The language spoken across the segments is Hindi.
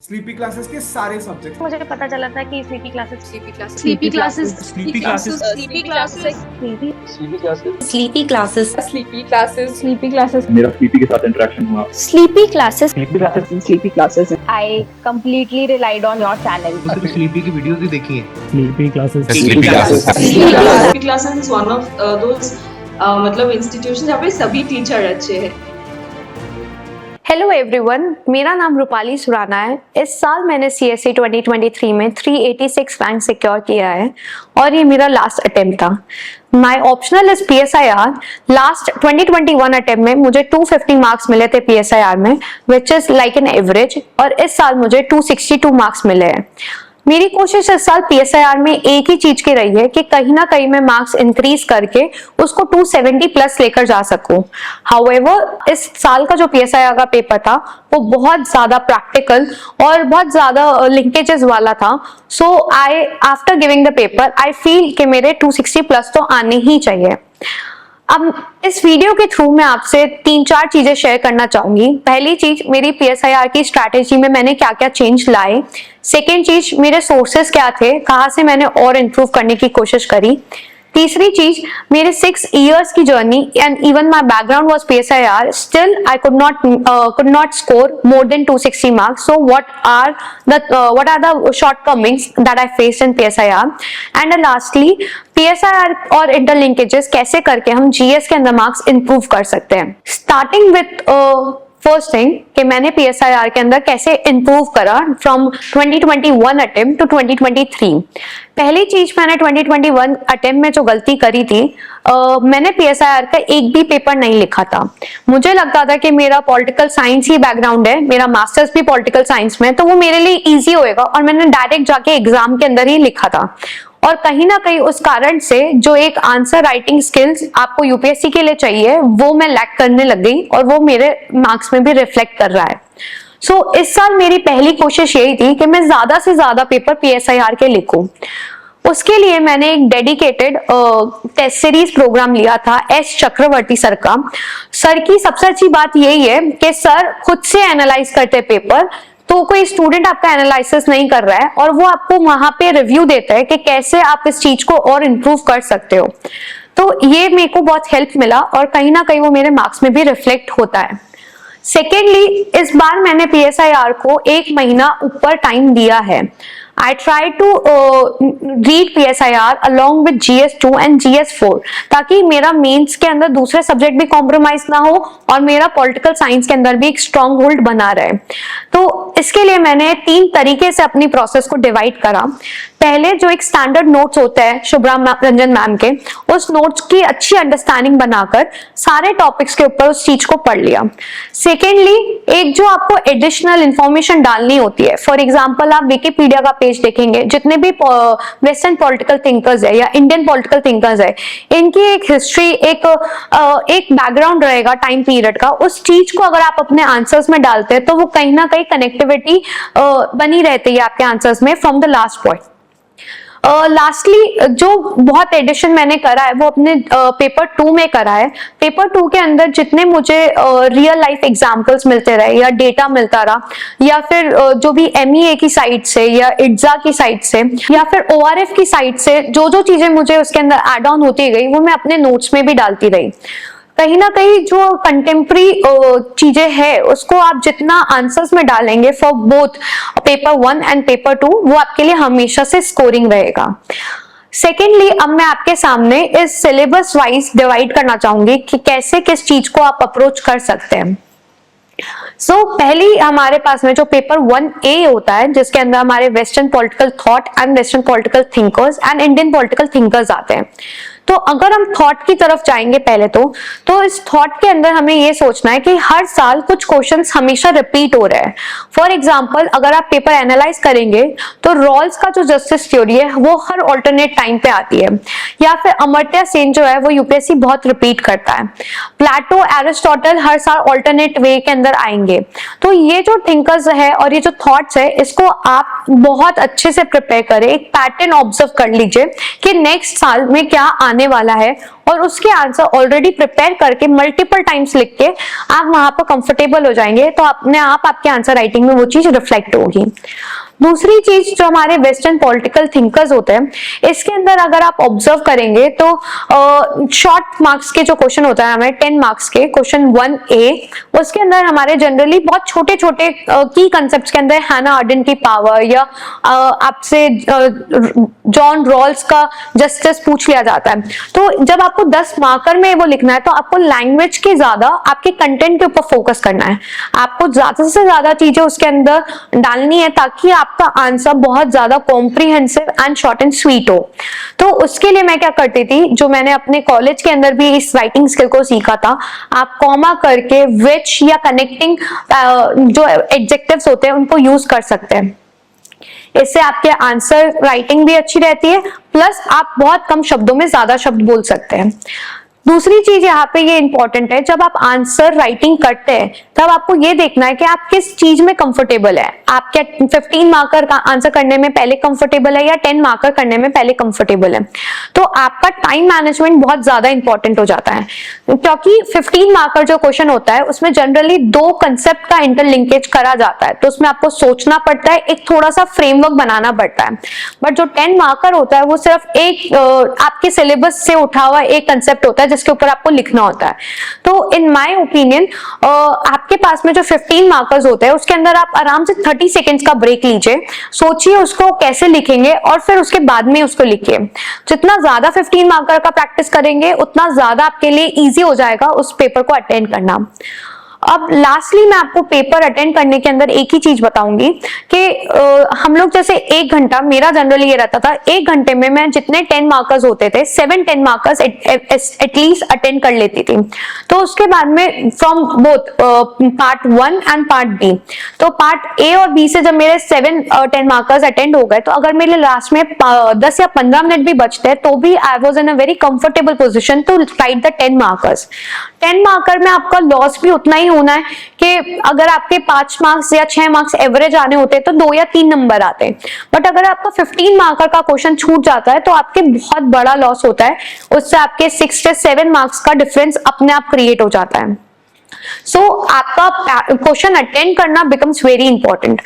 स्लीपी क्लासेस के सारे सब्जेक्ट मुझे पता चला था कि स्लीपी क्लासेस स्लीपी क्लासेस मेरा स्लीपी के साथ इंटरेक्शन हुआ। Sleepy classes I completely relied on your channel. Sleepy की वीडियोस भी देखी है। Sleepy Classes Sleepy classes is one of those मतलब इंस्टीट्यूशन जहाँ पे सभी टीचर अच्छे हैं। हेलो एवरीवन, मेरा नाम रूपाली सुराना है। इस साल मैंने CSE 2023 में 386 रैंक सिक्योर किया है और ये मेरा लास्ट अटेम्प्ट था। My optional is PSIR। Last 2021 attempt में मुझे 250 मार्क्स मिले थे PSIR में, which is like an average, और इस साल मुझे 262 मार्क्स मिले हैं। मेरी कोशिश इस साल PSIR में एक ही चीज की रही है कि कहीं ना कहीं मैं मार्क्स इंक्रीज करके उसको 270 प्लस लेकर जा सकूं। हाउएवर इस साल का जो PSIR का पेपर था वो बहुत ज्यादा प्रैक्टिकल और बहुत ज्यादा लिंकेजेस वाला था। So I after giving the paper I feel कि मेरे 260 प्लस तो आने ही चाहिए। अब इस वीडियो के थ्रू मैं आपसे 3-4 चीजें शेयर करना चाहूंगी। पहली चीज, मेरी PSIR की स्ट्रैटेजी में मैंने क्या क्या चेंज लाए। सेकेंड चीज, मेरे सोर्सेस क्या थे, कहाँ से मैंने और इम्प्रूव करने की कोशिश करी। तीसरी चीज, मेरे 6 years की journey and even my background was PSIR, still I could not score more than 260 marks. So what are the shortcomings that I faced in PSIR? And lastly, PSIR और इंटरलिंकेजेस कैसे करके हम GS के अंदर मार्क्स इंप्रूव कर सकते हैं। स्टार्टिंग विथ फर्स्ट थिंग कि मैंने PSIR के अंदर कैसे इंप्रूव करा फ्रॉम 2021 अटेम्प्ट टू 2023। पहली चीज, मैंने 2021 अटेम्प्ट में जो गलती करी थी, मैंने PSIR का एक भी पेपर नहीं लिखा था। मुझे लगता था कि मेरा पॉलिटिकल साइंस ही बैकग्राउंड है, मेरा मास्टर्स भी पॉलिटिकल साइंस में, तो वो मेरे लिए इजी होएगा, और मैंने डायरेक्ट जाके एग्जाम के अंदर ही लिखा था। और कहीं ना कहीं उस कारण से जो एक आंसर राइटिंग स्किल्स आपको UPSC के लिए चाहिए वो मैं लैक करने लग गई, और वो मेरे मार्क्स में भी रिफ्लेक्ट कर रहा है। सो इस साल मेरी पहली कोशिश यही थी कि मैं ज्यादा से ज्यादा पेपर PSIR के लिखूं। उसके लिए मैंने एक डेडिकेटेड टेस्ट सीरीज प्रोग्राम लिया था S चक्रवर्ती सर का। सर की सबसे अच्छी बात यही है कि सर खुद से एनालाइज करते पेपर, तो कोई स्टूडेंट आपका एनालिसिस नहीं कर रहा है, और वो आपको वहां पे रिव्यू देता है कि कैसे आप इस चीज को और इम्प्रूव कर सकते हो। तो ये मेरे को बहुत हेल्प मिला, और कहीं ना कहीं वो मेरे मार्क्स में भी रिफ्लेक्ट होता है। सेकेंडली, इस बार मैंने PSIR को 1 महीना ऊपर टाइम दिया है। I try to read PSIR along with GS2 and GS4, ताकि मेरा मेंस के अंदर दूसरे सब्जेक्ट भी कॉम्प्रोमाइज ना हो और मेरा पॉलिटिकल साइंस के अंदर भी एक स्ट्रॉन्ग होल्ड बना रहे। तो इसके लिए मैंने 3 तरीके से अपनी प्रोसेस को डिवाइड करा। पहले, जो एक स्टैंडर्ड नोट्स होता है शुभ्रा रंजन मैम के, उस नोट्स की अच्छी अंडरस्टैंडिंग बनाकर सारे टॉपिक्स के ऊपर उस चीज को पढ़ लिया। सेकेंडली, एक जो आपको एडिशनल इंफॉर्मेशन डालनी होती है, फॉर एग्जाम्पल आप विकिपीडिया का पेज देखेंगे, जितने भी वेस्टर्न पॉलिटिकल थिंकर्स है या इंडियन पॉलिटिकल थिंकर्स है, इनकी एक हिस्ट्री, एक बैकग्राउंड रहेगा टाइम पीरियड का। उस चीज को अगर आप अपने आंसर्स में डालते हैं तो वो कहीं ना कहीं कनेक्टिविटी बनी रहती है आपके आंसर्स में from the last point. Lastly, जो बहुत एडिशन मैंने करा है वो अपने पेपर 2 में करा है। पेपर 2 के अंदर जितने मुझे रियल लाइफ एग्जांपल्स मिलते रहे या डेटा मिलता रहा, या फिर जो भी MEA की साइट से या ITZA की साइट से या फिर ORF की साइट से जो जो चीजें मुझे उसके अंदर एड ऑन होती गई, वो मैं अपने नोट्स में भी डालती रही। कहीं ना कहीं जो कंटेम्प्रेरी चीजें हैं उसको आप जितना आंसर्स में डालेंगे for both paper 1 and paper 2, वो आपके लिए हमेशा से स्कोरिंग रहेगा। सेकेंडली, अब मैं आपके सामने इस सिलेबस वाइज डिवाइड करना चाहूंगी कि कैसे किस चीज को आप अप्रोच कर सकते हैं। पहली हमारे पास में जो पेपर 1A होता है, जिसके अंदर हमारे western political thought and western political thinkers and Indian political thinkers आते हैं। तो अगर हम थॉट की तरफ जाएंगे पहले तो इस थॉट के अंदर हमें ये सोचना है कि हर साल कुछ क्वेश्चंस हमेशा रिपीट हो रहे हैं। फॉर एग्जांपल, अगर आप पेपर एनालाइज करेंगे तो रॉल्स का जो जस्टिस थ्योरी है वो हर ऑल्टरनेट टाइम पे आती है, या फिर अमर्त्य सेन जो है वो UPSC बहुत रिपीट करता है। प्लेटो, एरिस्टोटल हर साल ऑल्टरनेट वे के अंदर आएंगे। तो ये जो थिंकर्स है और ये जो थॉट्स है, इसको आप बहुत अच्छे से प्रिपेयर करें, एक पैटर्न ऑब्जर्व कर लीजिए कि नेक्स्ट साल में क्या आने आने वाला है और उसके आंसर ऑलरेडी प्रिपेयर करके मल्टीपल टाइम्स लिख के आप वहां पर कंफर्टेबल हो जाएंगे, तो अपने आप आपके आंसर राइटिंग में वो चीज रिफ्लेक्ट होगी। दूसरी चीज जो हमारे वेस्टर्न पॉलिटिकल थिंकर्स होते हैं, इसके अंदर अगर आप ऑब्जर्व करेंगे तो शॉर्ट मार्क्स के जो क्वेश्चन होता है हमें 10 मार्क्स के क्वेश्चन 1A, उसके अंदर हमारे जनरली बहुत छोटे छोटे की कंसेप्ट के अंदर हैना आर्डेन की पावर या आपसे जॉन रॉल्स का जस्टिस पूछ लिया जाता है। तो जब आपको 10 मार्कर में वो लिखना है तो आपको लैंग्वेज के ज्यादा आपके कंटेंट के ऊपर फोकस करना है, आपको ज्यादा से ज्यादा चीजें उसके अंदर डालनी है ताकि आपका आंसर बहुत ज्यादा comprehensive and short and sweet हो। तो उसके लिए मैं क्या करती थी, जो मैंने अपने कॉलेज के अंदर भी इस राइटिंग स्किल को सीखा था, आप कॉमा करके विच या कनेक्टिंग जो एडजेक्टिव्स होते हैं उनको यूज कर सकते हैं। इससे आपके आंसर राइटिंग भी अच्छी रहती है, प्लस आप बहुत कम शब्दों में ज्यादा शब्द बोल सकते हैं। दूसरी चीज यहाँ पे ये इंपॉर्टेंट है, जब आप आंसर राइटिंग करते हैं तब आपको ये देखना है कि आप किस चीज में कंफर्टेबल है। आप क्या 15 मार्कर का आंसर करने में पहले कंफर्टेबल है या 10 मार्कर करने में पहले कंफर्टेबल है। तो आपका टाइम मैनेजमेंट बहुत ज्यादा इंपॉर्टेंट हो जाता है, क्योंकि 15 मार्कर जो क्वेश्चन होता है उसमें जनरली 2 कंसेप्ट का इंटरलिंकेज करा जाता है, तो उसमें आपको सोचना पड़ता है, एक थोड़ा सा फ्रेमवर्क बनाना पड़ता है। बट जो 10 मार्कर होता है वो सिर्फ एक आपके सिलेबस से उठा हुआ एक कंसेप्ट होता है जिसके ऊपर आपको लिखना होता है। तो इन माय ओपिनियन आपके पास में जो 15 मार्कर्स होते हैं उसके अंदर आप आराम से 30 सेकेंड्स का ब्रेक लीजिए, सोचिए उसको कैसे लिखेंगे और फिर उसके बाद में उसको लिखिए। जितना ज्यादा 15 मार्कर का प्रैक्टिस करेंगे उतना ज्यादा आपके लिए इजी हो जाएगा उस पेपर को अटेंड करना। अब लास्टली मैं आपको पेपर अटेंड करने के अंदर एक ही चीज बताऊंगी कि हम लोग जैसे 1 घंटा, मेरा जनरली ये रहता था 1 घंटे में मैं जितने 10 मार्कर्स होते थे 7-10 मार्कर्स एटलीस्ट अटेंड कर लेती थी। तो उसके बाद में from both part 1 and part B, तो पार्ट ए और बी से जब मेरे 7-10 मार्कर्स अटेंड हो गए तो अगर मेरे लास्ट में 10 या 15 मिनट भी बचते तो भी I was in a very comfortable position to write the 10 markers. 10 marker में आपका लॉस भी उतना ही होना है कि अगर आपके 5 मार्क्स या 6 मार्क्स एवरेज आने होते तो 2 या 3 नंबर आते हैं। बट अगर आपका 15 मार्कर का क्वेश्चन छूट जाता है तो आपके बहुत बड़ा लॉस होता है, उससे आपके 6 से 7 मार्क्स का डिफरेंस अपने आप क्रिएट हो जाता है। सो आपका क्वेश्चन अटेंड करना बिकम्स वेरी इंपॉर्टेंट।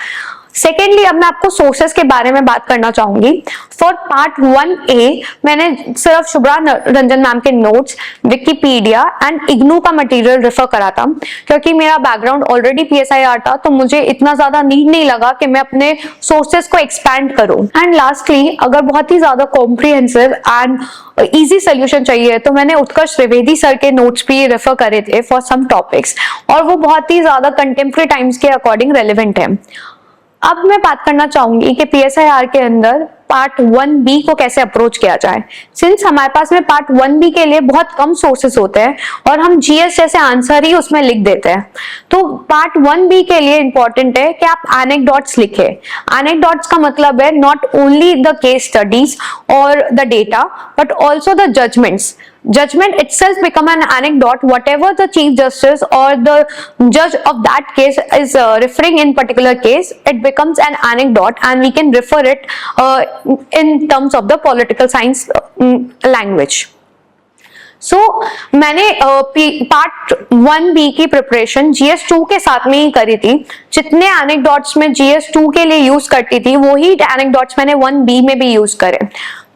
सेकेंडली अब मैं आपको सोर्सेस के बारे में बात करना चाहूंगी। फॉर पार्ट 1A मैंने सिर्फ शुभ्रा रंजन मैम के नोट्स, विकिपीडिया एंड इग्नू का मटेरियल रेफर करा था, क्योंकि मेरा बैकग्राउंड ऑलरेडी PSIR था तो मुझे इतना ज्यादा नीड नहीं लगा कि मैं अपने सोर्सेस को एक्सपैंड करूं। एंड लास्टली अगर बहुत ही ज्यादा कॉम्प्रिहेंसिव एंड इजी सोल्यूशन चाहिए तो मैंने उत्कर्ष त्रिवेदी सर के नोट्स भी रेफर करे थे फॉर सम टॉपिक्स, और वो बहुत ही ज्यादा कंटेम्प्रेरी टाइम्स के अकॉर्डिंग रेलिवेंट है। अब मैं बात करना चाहूंगी कि PSIR के अंदर पार्ट 1B को कैसे अप्रोच किया जाए। सिंस हमारे पास में पार्ट 1B के लिए बहुत कम सोर्सेस होते हैं और हम GS जैसे आंसर ही उसमें लिख देते हैं, तो पार्ट 1B के लिए इंपॉर्टेंट है कि आप एनेक्डोट्स लिखें। एनेक्डोट्स का मतलब है not only the case studies और the data but also the judgments. Judgment itself become an anecdote, whatever the chief justice or the judge of that case is referring in particular case, it becomes an anecdote and we can refer it in terms of the political science language. So मैंने पार्ट 1B की प्रिपरेशन GS2 के साथ में ही करी थी। जितने एनेक्डोट्स में GS2 के लिए यूज करती थी वही एनेक्डोट्स मैंने 1B में भी यूज करे।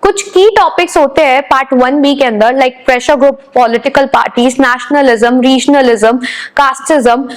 कुछ की टॉपिक्स होते हैं पार्ट 1B के अंदर, like pressure group, political parties, nationalism, regionalism, casteism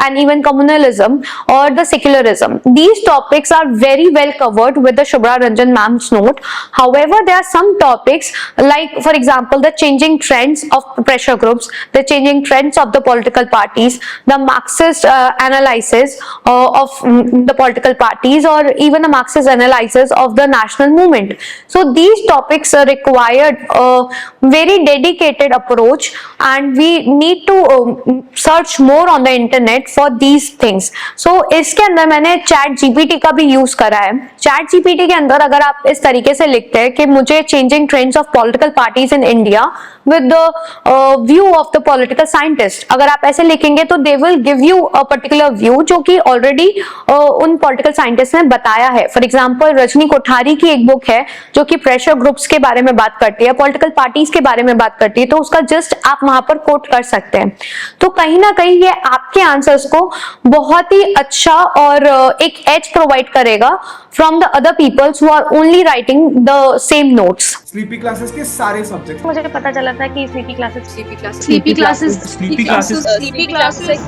and even communalism और the secularism. These topics are very well covered with the Shubhra Ranjan ma'am's note. However, there are some topics like, for example, the changing trends of pressure groups, the changing trends of the political parties, the Marxist analysis of the political parties, or even the Marxist analysis of the national movement. So these topics required a very dedicated approach and we need to search more on the internet for these things. So इसके अंदर मैंने ChatGPT का भी यूज करा है। ChatGPT के अंदर अगर आप इस तरीके से लिखते हैं कि मुझे changing trends of political parties in India with the view of the political scientist. अगर आप ऐसे लिखेंगे तो they will give you a particular view जो कि already उन political scientist ने बताया है. For example, रजनी कोठारी की एक बुक है जो कि प्रेशर ग्रुप्स के बारे में बात करती है, पॉलिटिकल पार्टीज के बारे में बात करती है, तो उसका जस्ट आप वहां पर कोट कर सकते हैं. तो कहीं ना कहीं ये आपके आंसर्स को बहुत ही अच्छा और एक एज प्रोवाइड करेगा from the other peoples who are only writing the same notes. Sleepy Classes के सारे सब्जेक्ट. मुझे पता चला था कि Sleepy Classes Sleepy classes. Sleepy classes. Sleepy classes.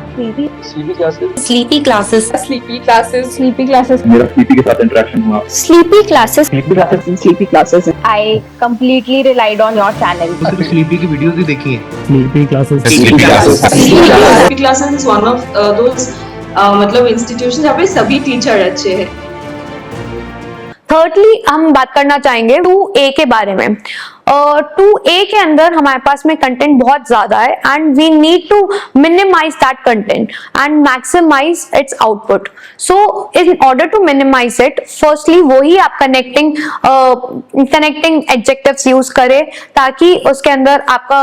Sleepy classes. Sleepy Classes मेरा स्लीपी के साथ इंटरेक्शन हुआ. Sleepy Classes. Sleepy Classes. I completely relied on your channel. सिर्फ स्लीपी की वीडियोस ही देखी हैं. Sleepy Classes. Sleepy classes is one of those मतलब इंस्टीट्यूशन जहाँ पे सभी टीचर अच्छे हैं. थर्डली हम बात करना चाहेंगे 2A के बारे में. 2A के अंदर हमारे पास में कंटेंट बहुत ज्यादा है and we need to minimize that content and maximize its output. So in order to minimize it, firstly वही आप कनेक्टिंग एडजेक्टिव्स यूज करें ताकि उसके अंदर आपका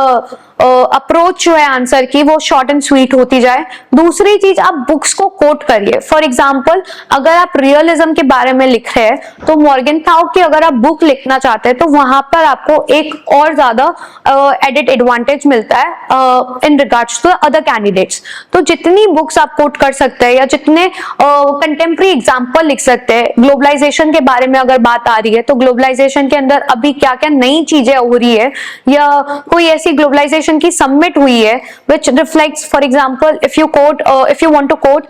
अप्रोच जो है आंसर की वो शॉर्ट एंड स्वीट होती जाए. दूसरी चीज, आप बुक्स को कोट करिए. फॉर एग्जाम्पल, अगर आप रियलिज्म के बारे में लिख रहे हैं तो मॉर्गनथाउ की अगर आप बुक लिखना चाहते हैं तो वहां पर आपको एक और ज्यादा एडेड एडवांटेज मिलता है in regards to other candidates. तो जितनी बुक्स आप कोट कर सकते हैं या जितने कंटेम्प्रेरी एग्जाम्पल लिख सकते हैं. ग्लोबलाइजेशन के बारे में अगर बात आ रही है तो ग्लोबलाइजेशन के अंदर अभी क्या क्या नई चीजें हो रही है या कोई ऐसी ग्लोबलाइजेशन की सबमिट हुई है which reflects, for example, if you want to quote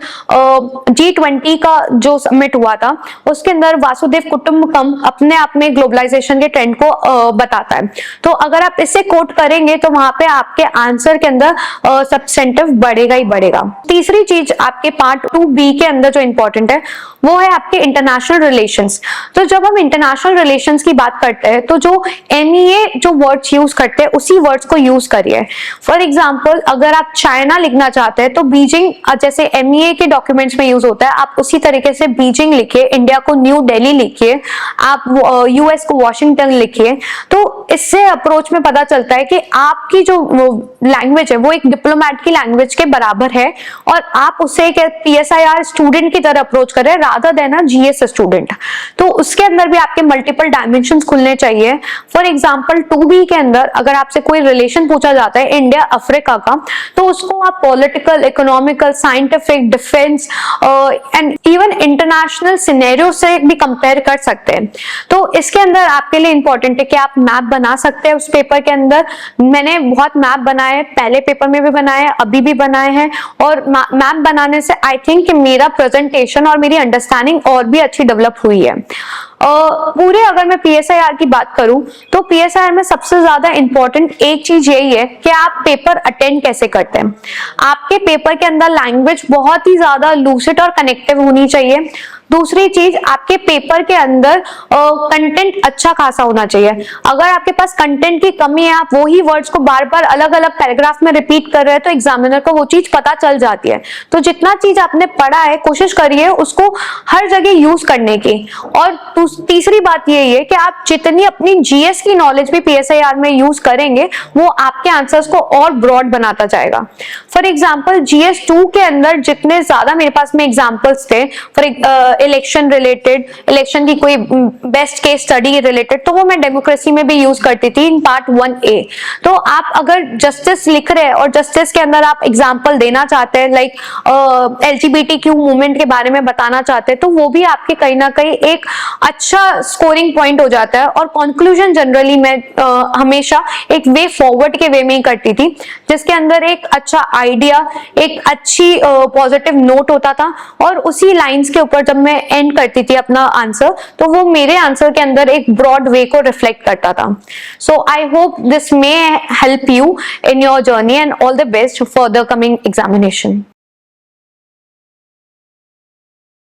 G20 का जो सबमिट हुआ था उसके अंदर वासुदेव कुटुंबकम अपने आप में ग्लोबलाइजेशन के ट्रेंड को बताता है. तो अगर आप इसे कोट करेंगे तो वहां पे आपके आंसर के अंदर सब्सटेंटिव बढ़ेगा ही बढ़ेगा. तीसरी चीज आपके पार्ट 2B के अंदर जो इंपॉर्टेंट है वो है आपके इंटरनेशनल रिलेशंस. तो जब हम इंटरनेशनल रिलेशंस की बात करते हैं तो जो MEA जो वर्ड्स यूज करते हैं उसी वर्ड्स को यूज करिए. फॉर एग्जाम्पल, अगर आप चाइना लिखना चाहते हैं तो बीजिंग जैसे MEA के डॉक्यूमेंट्स में यूज होता है, आप उसी तरीके से बीजिंग लिखिए, इंडिया को न्यू दिल्ली लिखिए, आप US को वॉशिंगटन लिखिए. तो इससे अप्रोच में पता चलता है कि आपकी जो लैंग्वेज है वो एक डिप्लोमेट की लैंग्वेज के बराबर है और आप उसे एक PSIR स्टूडेंट की तरह अप्रोच कर रहे हैं रादर देन अ GS स्टूडेंट. तो उसके अंदर भी आपके मल्टीपल डायमेंशंस खुलने चाहिए. फॉर एग्जाम्पल 2B के अंदर अगर आपसे कोई रिलेशन पूछा जाता है इंडिया अफ्रीका का तो उसको आप political, economical, scientific, defence and even international scenario से भी कंपेयर कर सकते हैं. तो इसके अंदर आपके लिए इंपॉर्टेंट है कि आप मैप बना सकते हैं. उस पेपर के अंदर मैंने बहुत मैप बनाए, पहले पेपर में भी बनाए, अभी भी बनाए हैं और मैप बनाने से आई थिंक कि मेरा प्रेजेंटेशन और मेरी अंडरस्टैंडिंग और भी अच्छी डेवलप हुई है. पूरे अगर मैं PSIR की बात करूं तो PSIR में सबसे ज्यादा इंपॉर्टेंट एक चीज यही है कि आप पेपर अटेंड कैसे करते हैं. आपके पेपर के अंदर लैंग्वेज बहुत ही ज्यादा लूसिड और कनेक्टिव होनी चाहिए. दूसरी चीज, आपके पेपर के अंदर कंटेंट अच्छा खासा होना चाहिए. अगर आपके पास कंटेंट की कमी है, आप वही वर्ड्स को बार बार अलग अलग पैराग्राफ में रिपीट कर रहे हैं तो एग्जामिनर को वो चीज पता चल जाती है. तो जितना चीज आपने पढ़ा है कोशिश करिए उसको हर जगह यूज करने की. और तीसरी बात यही है कि आप जितनी अपनी GS की नॉलेज भी PSIR में यूज करेंगे वो आपके आंसर्स को और ब्रॉड बनाता जाएगा. फॉर एग्जाम्पल GS 2 के अंदर जितने ज्यादा मेरे पास में एग्जाम्पल्स थे फॉर इलेक्शन रिलेटेड, इलेक्शन की कोई बेस्ट केस स्टडी रिलेटेड, तो वो मैं डेमोक्रेसी में भी यूज करती थी इन पार्ट 1A. तो आप अगर जस्टिस लिख रहे हैं और जस्टिस के अंदर आप एग्जाम्पल देना चाहते हैं लाइक LGBTQ मूवमेंट के बारे में बताना चाहते हैं तो वो भी आपके कहीं ना कहीं एक अच्छा स्कोरिंग पॉइंट हो जाता है. और कंक्लूजन जनरली मैं हमेशा एक वे फॉरवर्ड के वे में ही करती थी जिसके अंदर एक अच्छा आइडिया, एक अच्छी पॉजिटिव नोट होता था और उसी लाइंस के ऊपर जब मैं एंड करती थी अपना आंसर तो वो मेरे आंसर के अंदर एक ब्रॉड वे को रिफ्लेक्ट करता था. So I hope this may help you in your journey and all the best for the coming examination.